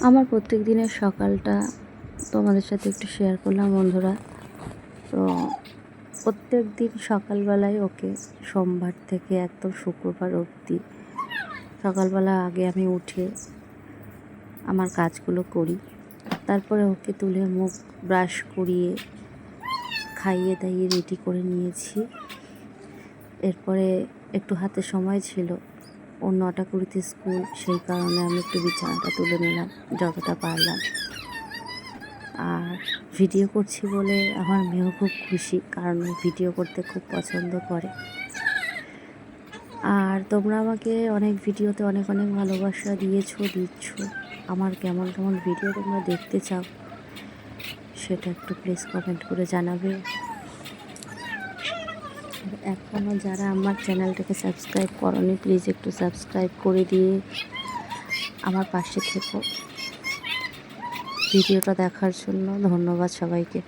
আমার প্রত্যেক দিনের সকালটা তোমাদের সাথে একটু শেয়ার করলাম বন্ধুরা। তো প্রত্যেক দিন সকালবেলায় ওকে সোমবার থেকে একদম শুক্রবার অবধি সকালবেলা আগে আমি উঠে আমার কাজগুলো করি, তারপরে ওকে তুলে মুখ ব্রাশ করিয়ে খাইয়ে দাইয়ে রেডি করে নিয়েছি। এরপরে একটু হাতে সময় ছিল, ওর 9:20 স্কুল, সেই কারণে আমি একটু বিছানাটা তুলে নিলাম যতটা পারলাম। আর ভিডিও করছি বলে আমার মেয়েও খুব খুশি, কারণ ভিডিও করতে খুব পছন্দ করে। আর তোমরা আমাকে অনেক ভিডিওতে অনেক অনেক ভালোবাসা দিচ্ছ। আমার কেমন কেমন ভিডিও তোমরা দেখতে চাও সেটা একটু প্লিজ কমেন্ট করে জানাবে। এখনও যারা আমার চ্যানেলটাকে সাবস্ক্রাইব করোনি, প্লিজ একটু সাবস্ক্রাইব করে দিয়ে আমার পাশে থেকো। ভিডিওটা দেখার জন্য ধন্যবাদ সবাইকে।